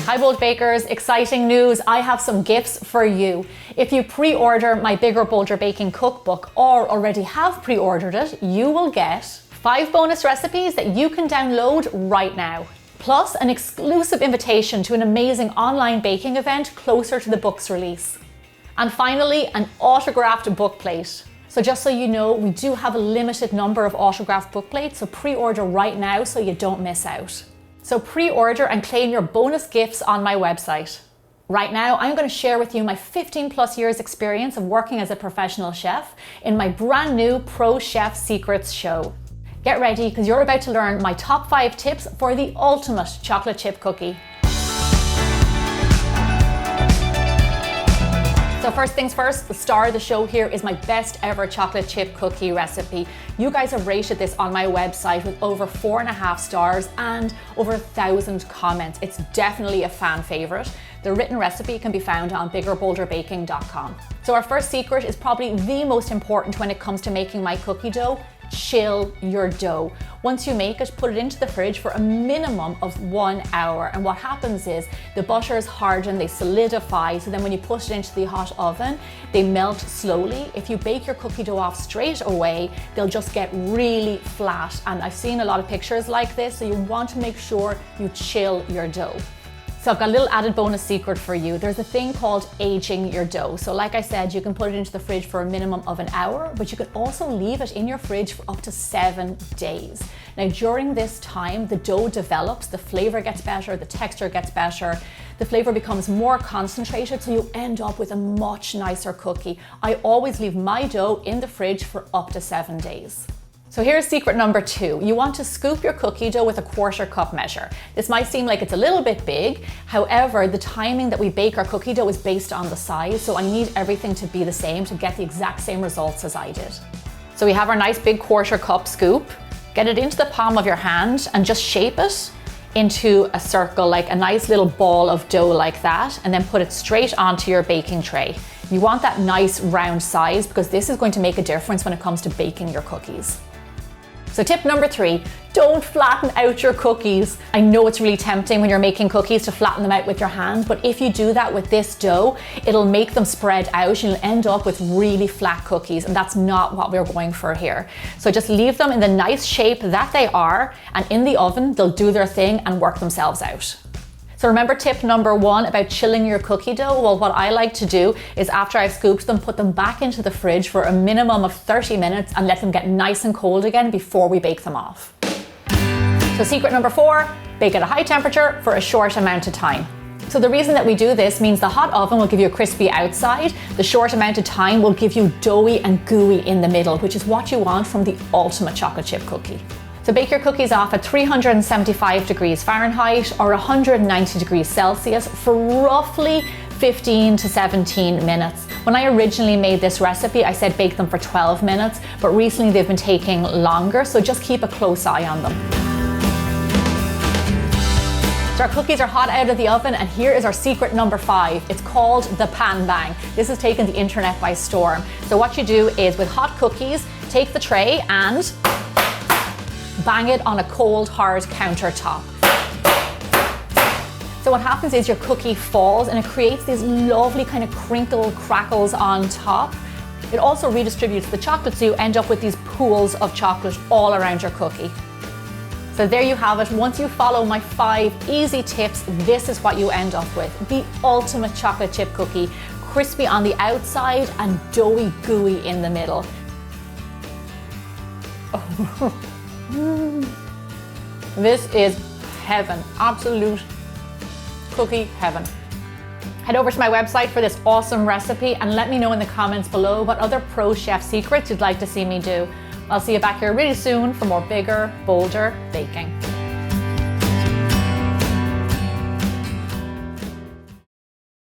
Hi Bold Bakers, exciting news. I have some gifts for you. If you pre-order my Bigger Bolder Baking Cookbook or already have pre-ordered it, you will get 5 bonus recipes that you can download right now. Plus an exclusive invitation to an amazing online baking event closer to the book's release. And finally, an autographed book plate. So just so you know, we do have a limited number of autographed book plates, so pre-order right now so you don't miss out. So pre-order and claim your bonus gifts on my website. Right now, I'm going to share with you my 15 plus years experience of working as a professional chef in my brand new Pro Chef Secrets show. Get ready because you're about to learn my top 5 tips for the ultimate chocolate chip cookie. So first things first, the star of the show here is my best ever chocolate chip cookie recipe. You guys have rated this on my website with over 4.5 stars and over 1,000 comments. It's definitely a fan favorite. The written recipe can be found on biggerbolderbaking.com. So our first secret is probably the most important when it comes to making my cookie dough. Chill your dough. Once you make it, put it into the fridge for a minimum of 1 hour. And what happens is the butters harden, they solidify. So then when you put it into the hot oven, they melt slowly. If you bake your cookie dough off straight away, they'll just get really flat. And I've seen a lot of pictures like this. So you want to make sure you chill your dough. So I've got a little added bonus secret for you. There's a thing called aging your dough. So like I said, you can put it into the fridge for a minimum of an hour, but you can also leave it in your fridge for up to 7 days. Now during this time, the dough develops, the flavor gets better, the texture gets better, the flavor becomes more concentrated, so you end up with a much nicer cookie. I always leave my dough in the fridge for up to 7 days. So here's secret number 2. You want to scoop your cookie dough with a 1/4 cup measure. This might seem like it's a little bit big. However, the timing that we bake our cookie dough is based on the size. So I need everything to be the same to get the exact same results as I did. So we have our nice big 1/4 cup scoop. Get it into the palm of your hand and just shape it into a circle, like a nice little ball of dough like that, and then put it straight onto your baking tray. You want that nice round size because this is going to make a difference when it comes to baking your cookies. So tip number 3, don't flatten out your cookies. I know it's really tempting when you're making cookies to flatten them out with your hand, but if you do that with this dough, it'll make them spread out and you'll end up with really flat cookies, and that's not what we're going for here. So just leave them in the nice shape that they are, and in the oven, they'll do their thing and work themselves out. So remember tip number 1 about chilling your cookie dough? Well, what I like to do is after I've scooped them, put them back into the fridge for a minimum of 30 minutes and let them get nice and cold again before we bake them off. So secret number 4, bake at a high temperature for a short amount of time. So the reason that we do this means the hot oven will give you a crispy outside, the short amount of time will give you doughy and gooey in the middle, which is what you want from the ultimate chocolate chip cookie. So bake your cookies off at 375 degrees Fahrenheit or 190 degrees Celsius for roughly 15 to 17 minutes. When I originally made this recipe, I said bake them for 12 minutes, but recently they've been taking longer, so just keep a close eye on them. So our cookies are hot out of the oven, and here is our secret number 5. It's called the pan bang. This has taken the internet by storm. So what you do is with hot cookies, take the tray and bang it on a cold, hard countertop. So what happens is your cookie falls and it creates these lovely kind of crinkle crackles on top. It also redistributes the chocolate, so you end up with these pools of chocolate all around your cookie. So there you have it. Once you follow my 5 easy tips, this is what you end up with. The ultimate chocolate chip cookie, crispy on the outside and doughy gooey in the middle. Oh. This is heaven, absolute cookie heaven. Head over to my website for this awesome recipe and let me know in the comments below what other pro chef secrets you'd like to see me do. I'll see you back here really soon for more bigger, bolder baking.